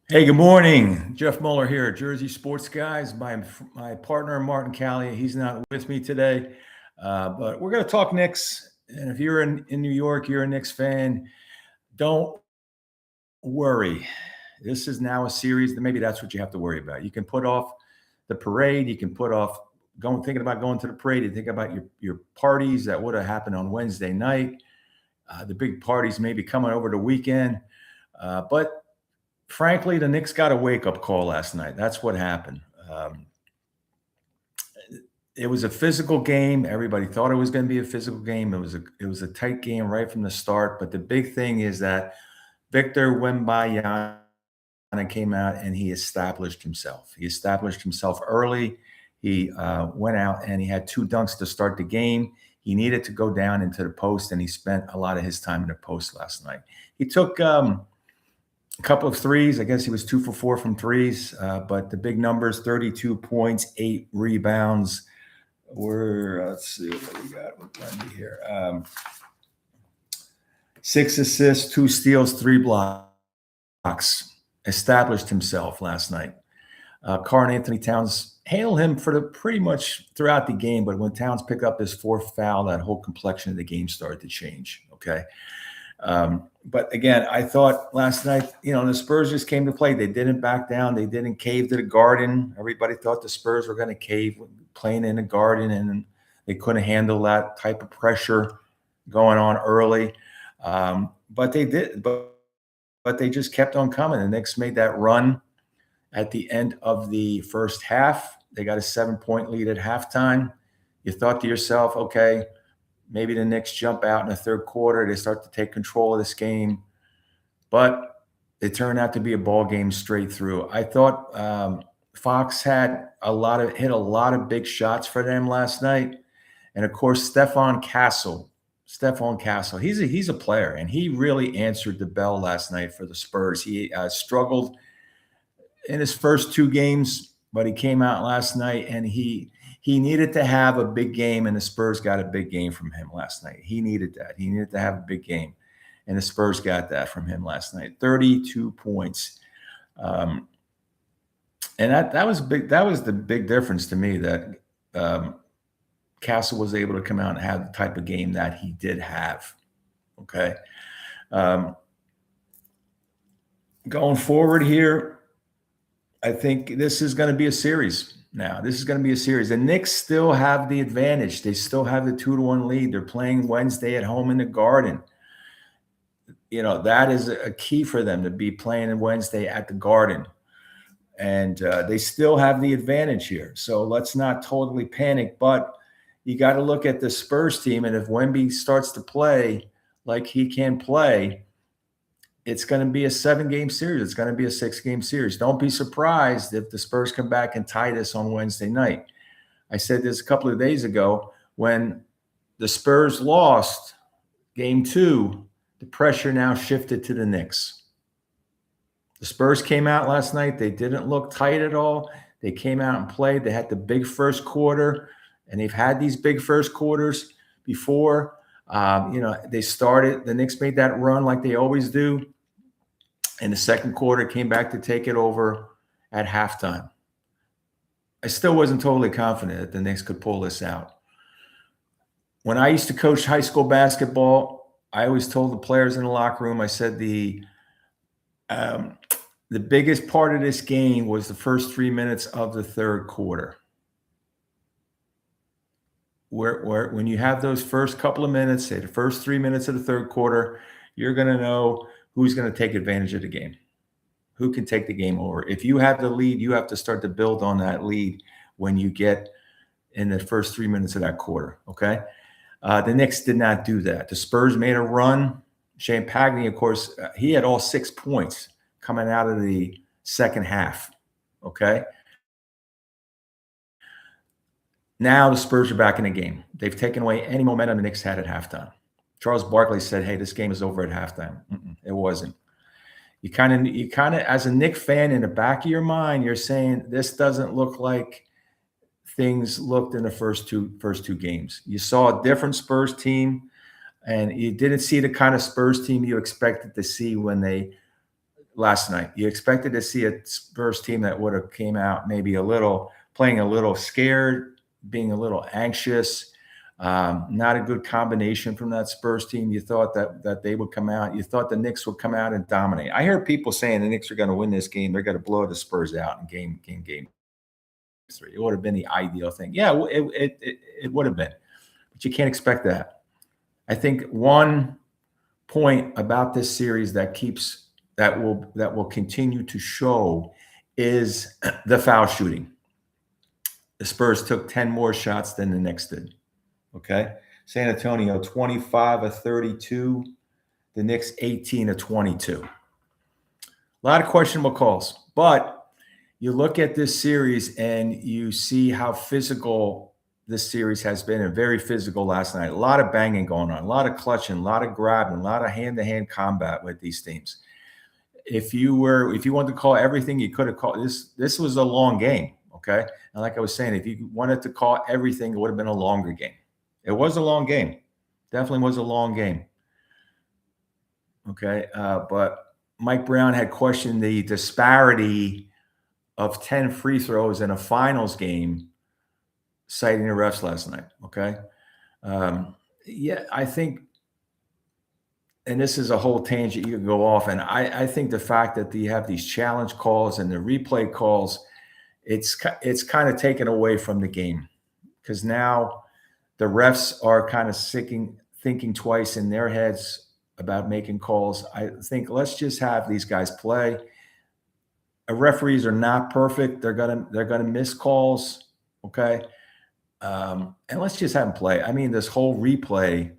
Hey, good morning. Jeff Muller here, Jersey Sports Guys. My partner Martin Callia, he's not with me today, but we're going to talk Knicks. And if you're in New York, you're a Knicks fan, don't worry. This is now a series that maybe that's what you have to worry about. You can put off the parade. You can put off thinking about going to the parade. You think about your parties that would have happened on Wednesday night. The big parties maybe coming over the weekend, but frankly, the Knicks got a wake-up call last night. That's what happened. It was a physical game. Everybody thought it was going to be a physical game. It was a tight game right from the start. But the big thing is that Victor Wemby came out and he established himself. He established himself early. He went out and he had two dunks to start the game. He needed to go down into the post, and he spent a lot of his time in the post last night. He took a couple of threes. I guess he was 2 for 4 from threes, but the big numbers: 32 points, 8 rebounds. Let's see what we got with Wemby here. 6 assists, 2 steals, 3 blocks. Established himself last night. Karl Anthony Towns handled him for pretty much throughout the game, but when Towns picked up his 4th foul, that whole complexion of the game started to change. Okay. But again, I thought last night, the Spurs just came to play. They didn't back down. They didn't cave to the Garden. Everybody thought the Spurs were going to cave playing in the Garden, and they couldn't handle that type of pressure going on early. But they did. But they just kept on coming. The Knicks made that run at the end of the first half. They got a 7-point lead at halftime. You thought to yourself, okay, maybe the Knicks jump out in the third quarter. They start to take control of this game. But it turned out to be a ball game straight through. I thought Fox hit a lot of big shots for them last night. And, of course, Stephon Castle, he's a player, and he really answered the bell last night for the Spurs. He struggled in his first 2 games, but he came out last night, and he needed to have a big game, and the Spurs got a big game from him last night. He needed that. He needed to have a big game, and the Spurs got that from him last night. 32 points. And that was big. That was the big difference to me, that Castle was able to come out and have the type of game that he did have. Okay. Going forward here, I think this is going to be a series. Now, this is going to be a series. The Knicks still have the advantage. They still have the 2-1 lead. They're playing Wednesday at home in the Garden. That is a key for them, to be playing on Wednesday at the Garden. And they still have the advantage here. So let's not totally panic. But you got to look at the Spurs team. And if Wemby starts to play like he can play, it's going to be a 7-game series. It's going to be a 6-game series. Don't be surprised if the Spurs come back and tie this on Wednesday night. I said this a couple of days ago when the Spurs lost game 2, the pressure now shifted to the Knicks. The Spurs came out last night. They didn't look tight at all. They came out and played. They had the big first quarter, and they've had these big first quarters before. The Knicks made that run like they always do. And the second quarter came back to take it over at halftime. I still wasn't totally confident that the Knicks could pull this out. When I used to coach high school basketball, I always told the players in the locker room, I said the biggest part of this game was the first 3 minutes of the third quarter. Where when you have those first couple of minutes, say the first 3 minutes of the third quarter, you're going to know who's going to take advantage of the game, who can take the game over. If you have the lead, you have to start to build on that lead when you get in the first 3 minutes of that quarter, okay? The Knicks did not do that. The Spurs made a run. Shane Pagney, of course, he had all 6 points coming out of the second half, okay? Now the Spurs are back in the game. They've taken away any momentum the Knicks had at halftime. Charles Barkley said, hey, this game is over at halftime. It wasn't. You kind of, as a Knicks fan, in the back of your mind, you're saying this doesn't look like things looked in the first two games. You saw a different Spurs team, and you didn't see the kind of Spurs team you expected to see when they last night. You expected to see a Spurs team that would have came out maybe playing a little scared, being a little anxious. Not a good combination from that Spurs team. You thought that they would come out. You thought the Knicks would come out and dominate. I hear people saying the Knicks are going to win this game. They're going to blow the Spurs out in game 3. It would have been the ideal thing. Yeah, it would have been, but you can't expect that. I think one point about this series that will continue to show is the foul shooting. The Spurs took 10 more shots than the Knicks did. Okay. San Antonio, 25 of 32. The Knicks, 18 of 22. A lot of questionable calls, but you look at this series and you see how physical this series has been, and very physical last night. A lot of banging going on, a lot of clutching, a lot of grabbing, a lot of hand-to-hand combat with these teams. If you wanted to call everything, you could have called this. This was a long game. Okay. And like I was saying, if you wanted to call everything, it would have been a longer game. It was a long game. Definitely was a long game. Okay. But Mike Brown had questioned the disparity of 10 free throws in a finals game, citing the refs last night. Okay. Yeah, I think, and this is a whole tangent you can go off. And I think the fact that you have these challenge calls and the replay calls, it's kind of taken away from the game, because now the refs are kind of thinking twice in their heads about making calls. I think let's just have these guys play. Referees are not perfect. They're gonna miss calls. Okay. And let's just have them play. I mean, this whole replay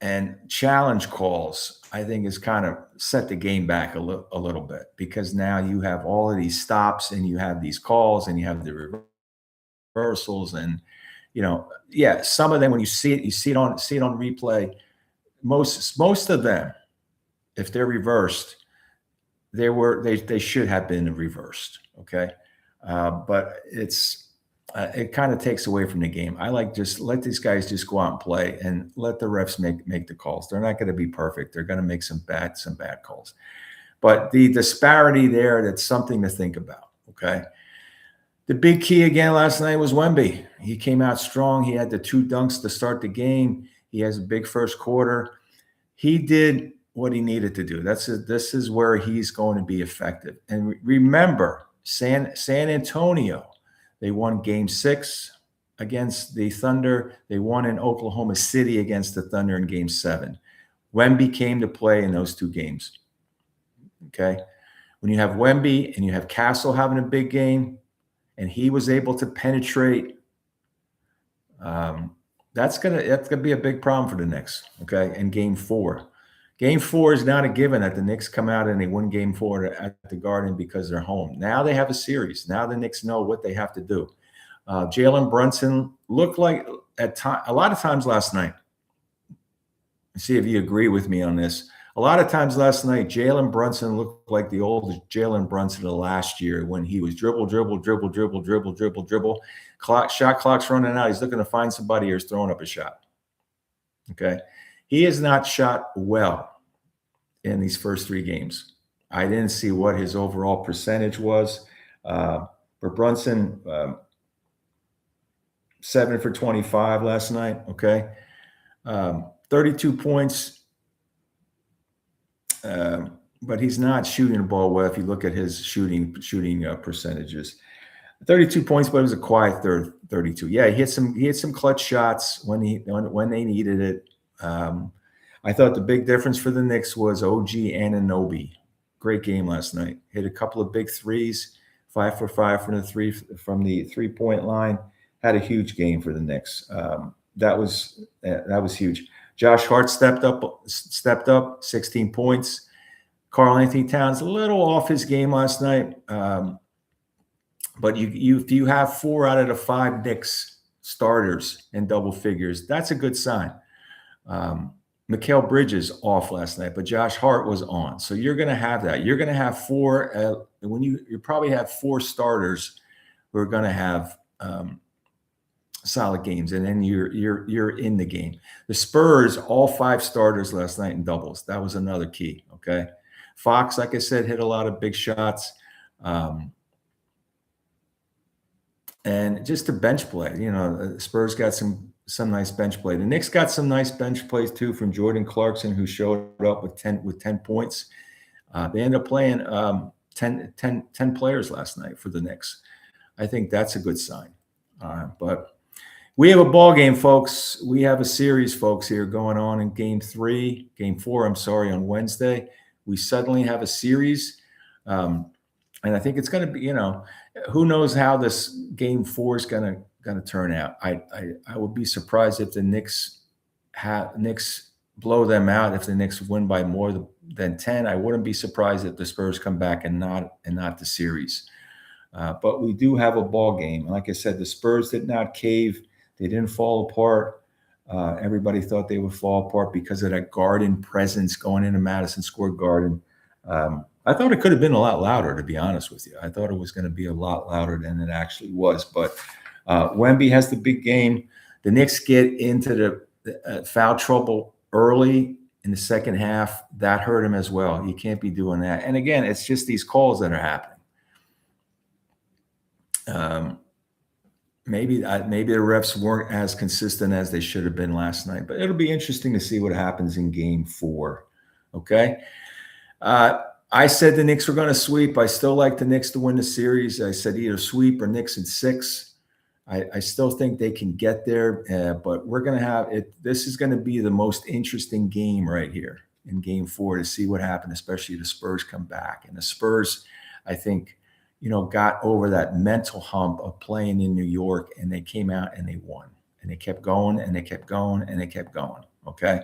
and challenge calls, I think, is kind of set the game back a little bit, because now you have all of these stops and you have these calls and you have the reversals, and yeah, some of them, when you see it on replay, most of them, if they're reversed, they should have been reversed. Okay. But it kind of takes away from the game. I like, just let these guys just go out and play and let the refs make the calls. They're not going to be perfect. They're going to make some bad calls, but the disparity there, that's something to think about. Okay. The big key again last night was Wemby. He came out strong. He had the 2 dunks to start the game. He has a big first quarter. He did what he needed to do. This is where he's going to be effective. And remember, San Antonio, they won Game 6 against the Thunder. They won in Oklahoma City against the Thunder in Game 7. Wemby came to play in those 2 games. Okay. When you have Wemby and you have Castle having a big game, and he was able to penetrate, that's gonna be a big problem for the Knicks. Okay. In Game 4. Game 4 is not a given that the Knicks come out and they win Game 4 at the Garden because they're home. Now they have a series. Now the Knicks know what they have to do. Jalen Brunson looked like a lot of times last night. See if you agree with me on this. A lot of times last night, Jalen Brunson looked like the old Jalen Brunson of last year, when he was dribble. Shot clock's running out. He's looking to find somebody, or he's throwing up a shot. Okay. He has not shot well in these first 3 games. I didn't see what his overall percentage was. For Brunson, 7 for 25 last night. Okay. 32 points. But he's not shooting the ball well. If you look at his shooting percentages, 32 points, but it was a quiet 32. Yeah, he had some clutch shots when they needed it. I thought the big difference for the Knicks was OG Anunoby. Great game last night. Hit a couple of big threes, 5 for 5 from the 3-point line. Had a huge game for the Knicks. That was huge. Josh Hart stepped up, 16 points. Karl-Anthony Towns, a little off his game last night. But if you have 4 out of the 5 Knicks starters in double figures, that's a good sign. Mikal Bridges off last night, but Josh Hart was on. So you're going to have that. You're going to have 4 when you probably have 4 starters who are going to have solid games, and then you're in the game. The Spurs, all 5 starters last night in doubles. That was another key. Okay, Fox, like I said, hit a lot of big shots. And just the bench play, Spurs got some nice bench play. The Knicks got some nice bench plays too from Jordan Clarkson, who showed up with 10 points. They ended up playing 10 players last night for the Knicks. I think that's a good sign. But we have a ball game, folks. We have a series, folks, here going on in game 4, on Wednesday. We suddenly have a series. And I think it's going to be, who knows how this game 4 is going to turn out. I would be surprised if the Knicks blow them out. If the Knicks win by more than 10, I wouldn't be surprised if the Spurs come back and not the series. But we do have a ball game. Like I said, the Spurs did not cave. They didn't fall apart. Everybody thought they would fall apart because of that Garden presence going into Madison Square Garden. I thought it could have been a lot louder, to be honest with you. I thought it was going to be a lot louder than it actually was. But Wemby has the big game. The Knicks get into the foul trouble early in the second half. That hurt him as well. You can't be doing that. And again, it's just these calls that are happening. Maybe the refs weren't as consistent as they should have been last night. But it'll be interesting to see what happens in game 4. Okay. I said the Knicks were going to sweep. I still like the Knicks to win the series. I said either sweep or Knicks in 6. I still think they can get there, but we're going to have it. This is going to be the most interesting game right here in game 4 to see what happens, especially if the Spurs come back. And the Spurs, I think, got over that mental hump of playing in New York, and they came out and they won. And they kept going and they kept going and they kept going. Okay.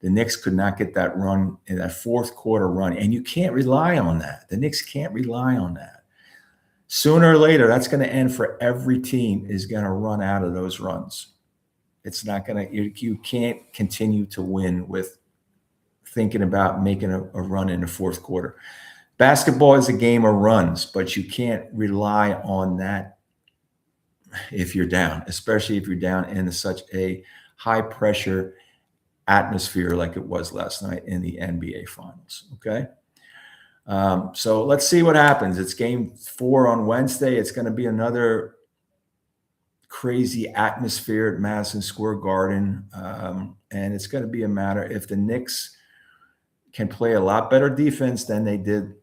The Knicks could not get that run in that fourth quarter run. And you can't rely on that. The Knicks can't rely on that. Sooner or later, that's going to end for every team is going to run out of those runs. It's not going to, you can't continue to win with thinking about making a run in the fourth quarter. Basketball is a game of runs, but you can't rely on that if you're down, especially if you're down in such a high pressure atmosphere like it was last night in the NBA Finals. Okay. So let's see what happens. It's game 4 on Wednesday. It's going to be another crazy atmosphere at Madison Square Garden. And it's going to be a matter if the Knicks can play a lot better defense than they did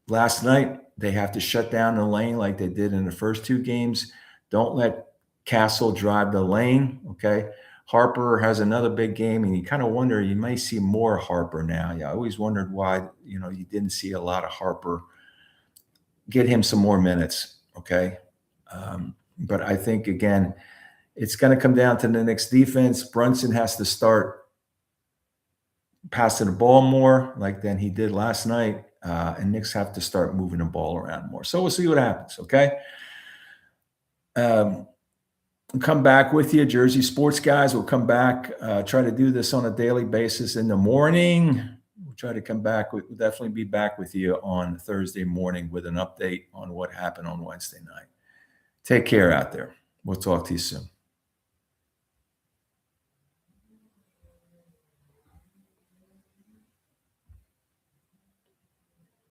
last night. They have to shut down the lane like they did in the first 2 games. Don't let Castle drive the lane. Okay. Harper has another big game, and you kind of wonder, you may see more Harper now. Yeah, I always wondered why, you didn't see a lot of Harper. Get him some more minutes, okay? But I think, again, it's going to come down to the Knicks defense. Brunson has to start passing the ball more like than he did last night, and Knicks have to start moving the ball around more. So we'll see what happens, okay? Come back with you, Jersey Sports guys. We'll come back, try to do this on a daily basis in the morning. We'll try to come back. We'll definitely be back with you on Thursday morning with an update on what happened on Wednesday night. Take care out there. We'll talk to you soon.